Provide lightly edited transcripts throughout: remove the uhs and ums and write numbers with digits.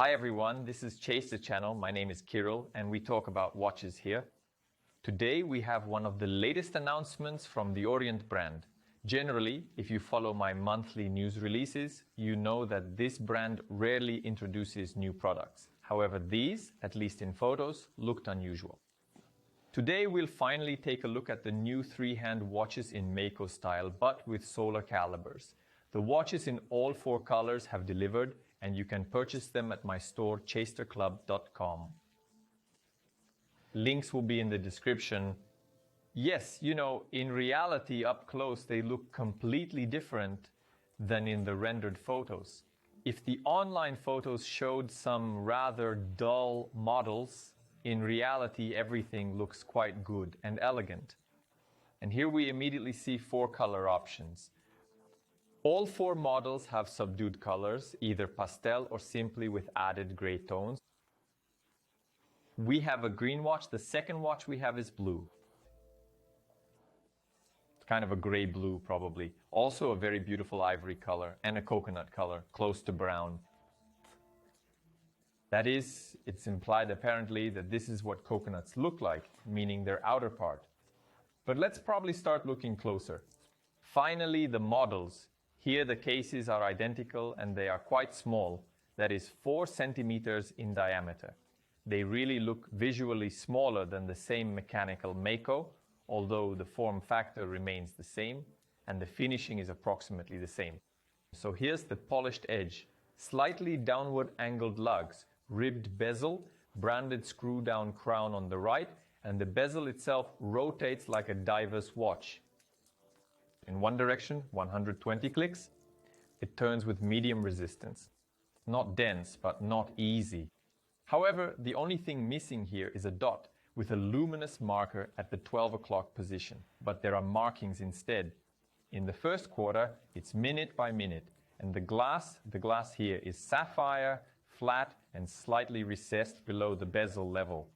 Hi everyone, this is Chase the Channel. My name is Kirill and we talk about watches here. Today we have one of the latest announcements from the Orient brand. Generally, if you follow my monthly news releases, you know that this brand rarely introduces new products. However, these, at least in photos, looked unusual. Today we'll finally take a look at the new three-hand watches in Mako style, but with solar calibers. The watches in all four colors have delivered, and you can purchase them at my store chasterclub.com. Links will be in the description. Yes, in reality, up close, they look completely different than in the rendered photos. If the online photos showed some rather dull models, in reality, everything looks quite good and elegant. And here we immediately see four color options. All four models have subdued colors, either pastel or simply with added gray tones. We have a green watch. The second watch we have is blue. It's kind of a gray blue, probably. Also a very beautiful ivory color and a coconut color, close to brown. That is, it's implied apparently that this is what coconuts look like, meaning their outer part. But let's probably start looking closer. Finally, the models. Here the cases are identical and they are quite small, that is 4 centimeters in diameter. They really look visually smaller than the same mechanical Mako, although the form factor remains the same and the finishing is approximately the same. So here's the polished edge, slightly downward angled lugs, ribbed bezel, branded screw-down crown on the right, and the bezel itself rotates like a diver's watch. In one direction, 120 clicks. It turns with medium resistance. Not dense, but not easy. However, the only thing missing here is a dot with a luminous marker at the 12 o'clock position, but there are markings instead. In the first quarter, it's minute by minute, and the glass here is sapphire, flat and slightly recessed below the bezel level.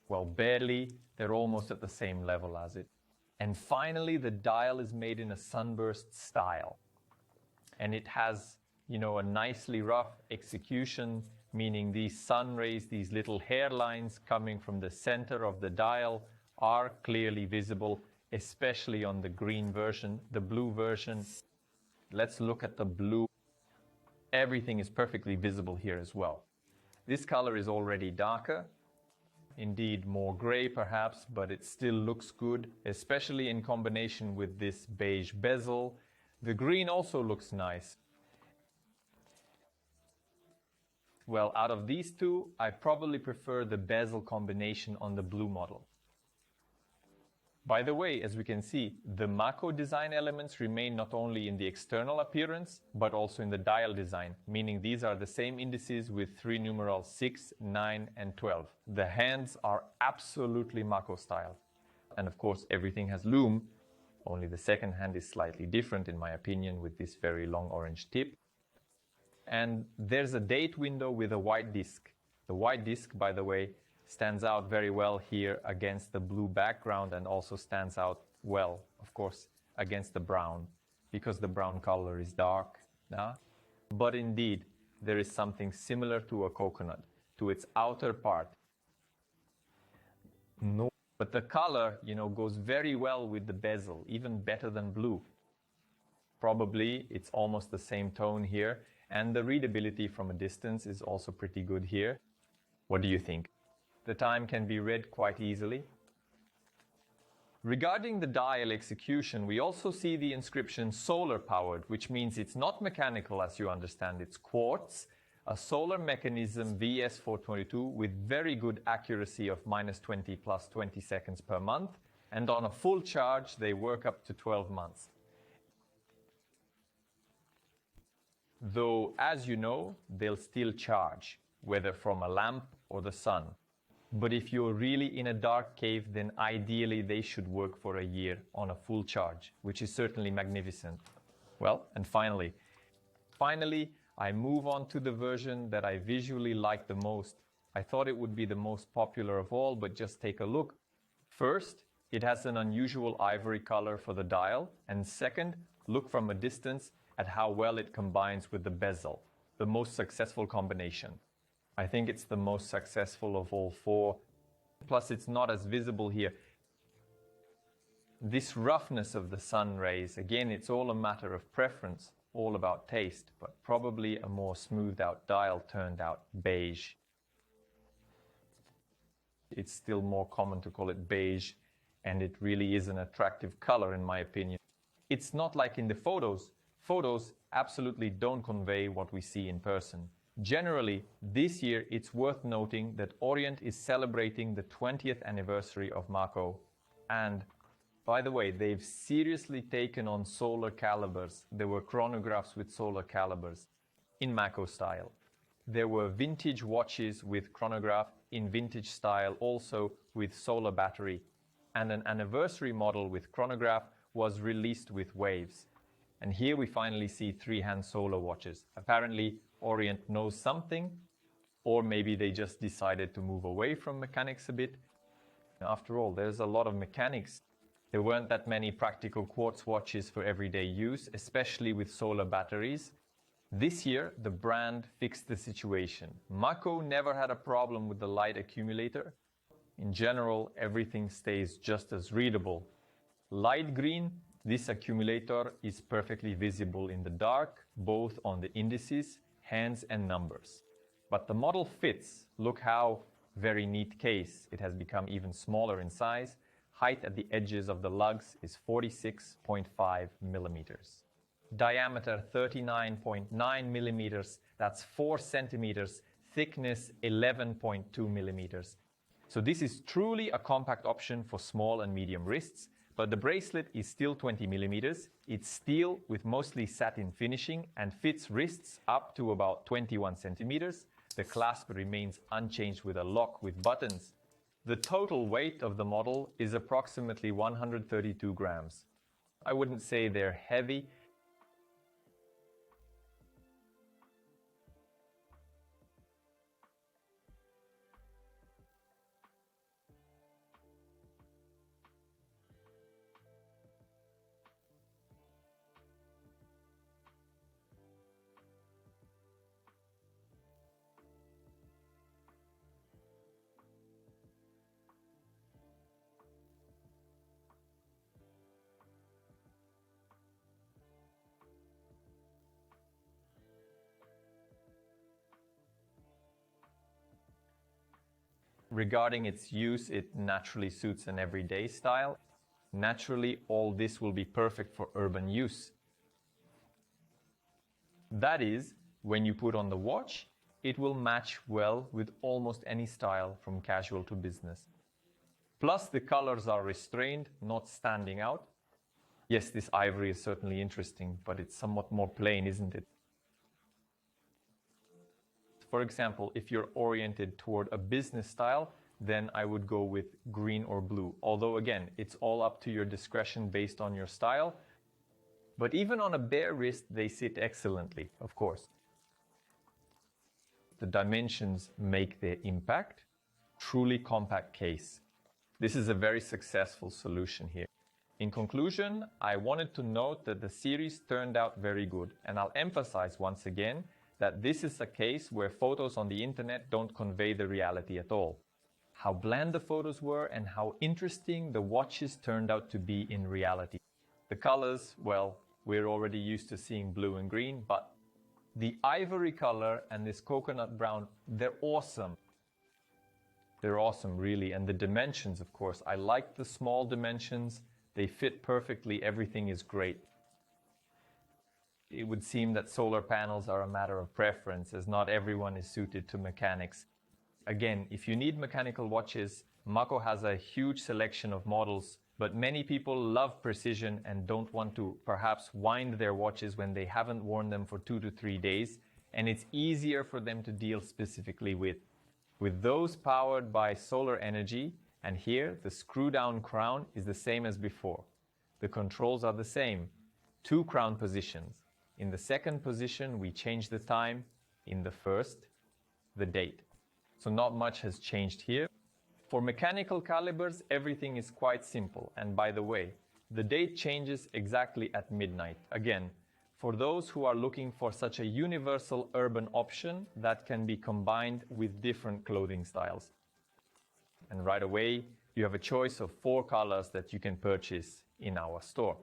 Well, barely, they're almost at the same level as it. And finally, the dial is made in a sunburst style. And it has, a nicely rough execution, meaning these sun rays, these little hairlines coming from the center of the dial are clearly visible, especially on the green version, the blue version. Let's look at the blue. Everything is perfectly visible here as well. This color is already darker. Indeed, more gray perhaps, but it still looks good, especially in combination with this beige bezel. The green also looks nice. Well, out of these two, I probably prefer the bezel combination on the blue model. By the way, as we can see, the Mako design elements remain not only in the external appearance, but also in the dial design, meaning these are the same indices with 3 numerals 6, 9, and 12. The hands are absolutely Mako style. And of course, everything has lume, only the second hand is slightly different in my opinion with this very long orange tip. And there's a date window with a white disc. The white disc, by the way, stands out very well here against the blue background and also stands out well, of course, against the brown, because the brown color is dark. But indeed, there is something similar to a coconut, to its outer part. No, but the color, goes very well with the bezel, even better than blue. Probably it's almost the same tone here, and the readability from a distance is also pretty good here. What do you think? The time can be read quite easily. Regarding the dial execution, we also see the inscription solar powered, which means it's not mechanical as you understand, it's quartz, a solar mechanism VS422 with very good accuracy of -20 plus 20 seconds per month, and on a full charge they work up to 12 months. Though, as you know, they'll still charge, whether from a lamp or the sun. But if you're really in a dark cave, then ideally they should work for a year on a full charge, which is certainly magnificent. Well, and finally, I move on to the version that I visually like the most. I thought it would be the most popular of all, but just take a look. First, it has an unusual ivory color for the dial, and second, look from a distance at how well it combines with the bezel, the most successful combination. I think it's the most successful of all four. Plus, it's not as visible here. This roughness of the sun rays, again, it's all a matter of preference, all about taste, but probably a more smoothed out dial turned out beige. It's still more common to call it beige, and it really is an attractive color in my opinion. It's not like in the photos. Photos absolutely don't convey what we see in person. Generally, this year it's worth noting that Orient is celebrating the 20th anniversary of Mako, and by the way, they've seriously taken on solar calibers. There were chronographs with solar calibers in Mako style. There were vintage watches with chronograph in vintage style, also with solar battery. And an anniversary model with chronograph was released with waves. And here we finally see three-hand solar watches. Apparently, Orient knows something, or maybe they just decided to move away from mechanics a bit. After all, there's a lot of mechanics. There weren't that many practical quartz watches for everyday use, especially with solar batteries. This year, the brand fixed the situation. Mako never had a problem with the light accumulator. In general, everything stays just as readable. Light green, this accumulator is perfectly visible in the dark, both on the indices, hands and numbers. But the model fits. Look how very neat case. It has become even smaller in size. Height at the edges of the lugs is 46.5 millimeters. Diameter 39.9 millimeters, that's 4 centimeters. Thickness 11.2 millimeters. So this is truly a compact option for small and medium wrists, but the bracelet is still 20 millimeters. It's steel with mostly satin finishing and fits wrists up to about 21 centimeters. The clasp remains unchanged with a lock with buttons. The total weight of the model is approximately 132 grams. I wouldn't say they're heavy. Regarding its use, it naturally suits an everyday style. Naturally, all this will be perfect for urban use. That is, when you put on the watch, it will match well with almost any style from casual to business. Plus, the colors are restrained, not standing out. Yes, this ivory is certainly interesting, but it's somewhat more plain, isn't it? For example, if you're oriented toward a business style, then I would go with green or blue. Although again, it's all up to your discretion based on your style. But even on a bare wrist, they sit excellently, of course. The dimensions make their impact. Truly compact case. This is a very successful solution here. In conclusion, I wanted to note that the series turned out very good, and I'll emphasize once again that this is a case where photos on the internet don't convey the reality at all. How bland the photos were and how interesting the watches turned out to be in reality. The colors, well, we're already used to seeing blue and green, but the ivory color and this coconut brown, they're awesome. They're awesome, really, and the dimensions, of course. I like the small dimensions. They fit perfectly. Everything is great. It would seem that solar panels are a matter of preference, as not everyone is suited to mechanics. Again, if you need mechanical watches, Mako has a huge selection of models, but many people love precision and don't want to perhaps wind their watches when they haven't worn them for 2 to 3 days, and it's easier for them to deal specifically with. With those powered by solar energy, and here the screw-down crown is the same as before. The controls are the same. 2 crown positions. In the second position, we change the time. In the first, the date. So not much has changed here. For mechanical calibers, everything is quite simple. And by the way, the date changes exactly at midnight. Again, For those who are looking for such a universal urban option that can be combined with different clothing styles. And right away, you have a choice of 4 colors that you can purchase in our store.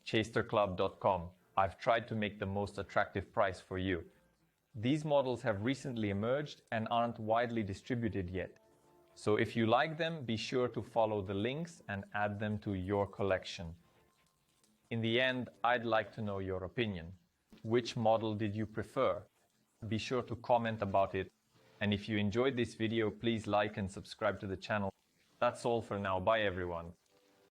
chasterclub.com. I've tried to make the most attractive price for you. These models have recently emerged and aren't widely distributed yet. So if you like them, be sure to follow the links and add them to your collection. In the end, I'd like to know your opinion. Which model did you prefer? Be sure to comment about it. And if you enjoyed this video, please like and subscribe to the channel. That's all for now. Bye everyone.